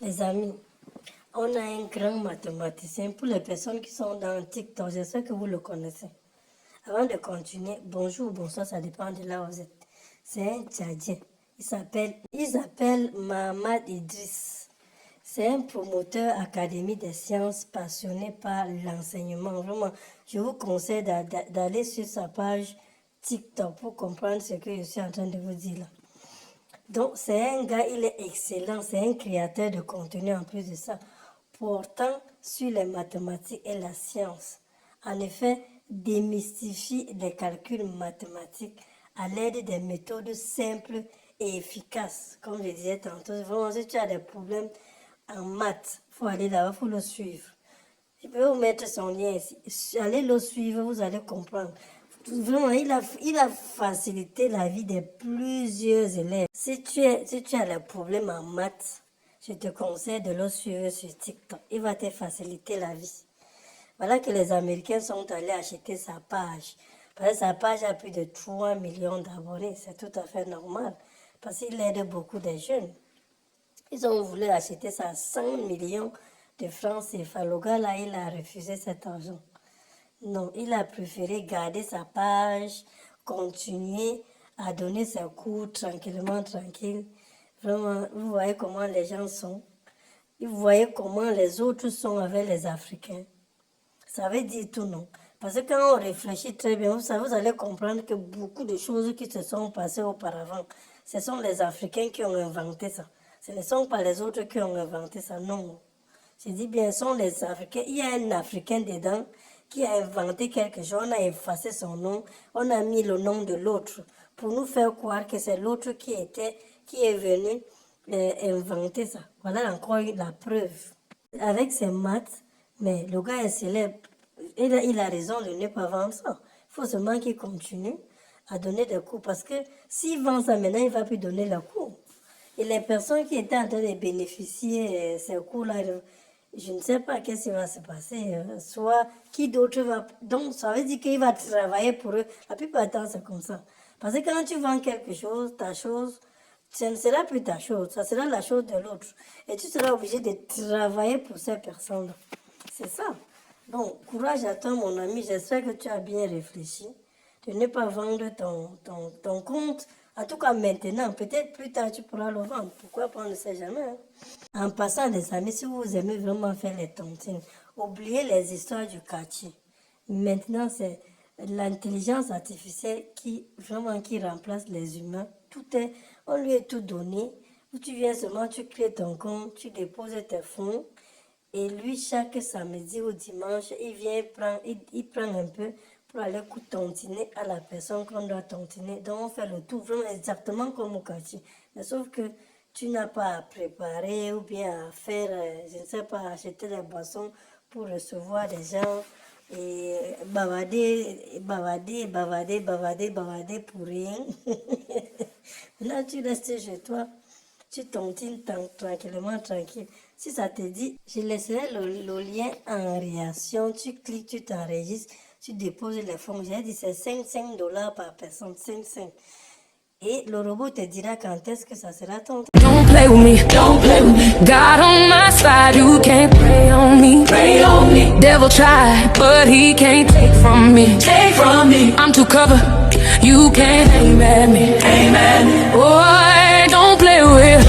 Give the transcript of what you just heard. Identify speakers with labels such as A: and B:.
A: Les amis, on a un grand mathématicien. Pour les personnes qui sont dans TikTok, j'espère que vous le connaissez. Avant de continuer, bonjour, bonsoir, ça dépend de là où vous êtes. C'est un Tchadien. Il s'appelle Mohamed Idriss. C'est un promoteur académique des sciences passionné par l'enseignement. Vraiment, je vous conseille d'aller sur sa page TikTok pour comprendre ce que je suis en train de vous dire là. Donc, c'est un gars, il est excellent, c'est un créateur de contenu en plus de ça, portant sur les mathématiques et la science. En effet, démystifie les calculs mathématiques à l'aide des méthodes simples et efficaces. Comme je disais tantôt, vraiment, si tu as des problèmes en maths, il faut aller là-bas, il faut le suivre. Je peux vous mettre son lien ici. Allez le suivre, vous allez comprendre. Vraiment, il a facilité la vie de plusieurs élèves. Si tu as les problèmes en maths, je te conseille de le suivre sur TikTok. Il va te faciliter la vie. Voilà que les Américains sont allés acheter sa page. Parce que sa page a plus de 3 millions d'abonnés. C'est tout à fait normal. Parce qu'il aide beaucoup de jeunes. Ils ont voulu acheter ça à 100 millions de francs CFA. Le gars là, il a refusé cet argent. Non, il a préféré garder sa page, continuer à donner ses cours tranquillement, tranquille. Vraiment, vous voyez comment les gens sont. Vous voyez comment les autres sont avec les Africains. Ça veut dire tout, non? Parce que quand on réfléchit très bien, vous allez comprendre que beaucoup de choses qui se sont passées auparavant, ce sont les Africains qui ont inventé ça. Ce ne sont pas les autres qui ont inventé ça, non. Je dis bien, ce sont les Africains. Il y a un Africain dedans qui a inventé quelque chose. On a effacé son nom. On a mis le nom de l'autre pour nous faire croire que c'est l'autre qui est venu inventer ça. Voilà encore la preuve. Avec ses maths, mais le gars est célèbre. Il a raison de ne pas vendre ça. Il faut seulement qu'il continue à donner des cours. Parce que s'il vend ça maintenant, il ne va plus donner les cours. Et les personnes qui étaient en train de bénéficier de ces cours-là, je ne sais pas qu'est-ce qui va se passer. Soit qui d'autre va... Donc, ça veut dire qu'il va travailler pour eux. La plupart du temps, c'est comme ça. Parce que quand tu vends quelque chose, ta chose, ce ne sera plus ta chose. Ça sera la chose de l'autre. Et tu seras obligé de travailler pour ces personnes-là. C'est ça. Donc, courage à toi, mon ami. J'espère que tu as bien réfléchi. De ne pas vendre ton compte. En tout cas, maintenant, peut-être plus tard, tu pourras le vendre. Pourquoi pas, on ne sait jamais. Hein? En passant, les amis, si vous aimez vraiment faire les tontines, oubliez les histoires du quartier. Maintenant, c'est l'intelligence artificielle qui remplace les humains. On lui est tout donné. Où tu viens seulement, tu crées ton compte, tu déposes tes fonds. Et lui, chaque samedi ou dimanche, il prend un peu pour aller tontiner à la personne qu'on doit tontiner. Donc, on fait le tout vraiment exactement comme au quartier. Mais sauf que tu n'as pas à préparer ou bien à faire, je ne sais pas, acheter des boissons pour recevoir des gens et bavader pour rien. Là, tu restes chez toi. Tu tontines tranquillement, tranquille. Si ça te dit, je laisserai le lien en réaction. Tu cliques, tu t'enregistres, tu déposes les fonds. J'ai dit c'est 5 dollars par personne, 5. Et le robot te dira quand est-ce que ça sera ton tour.
B: Don't play with me, don't play with me. God on my side, you can't pray on me, pray on me. Devil try, but he can't take from me, take from me. I'm too covered, you can't aim at me, aim at me. Boy, don't play with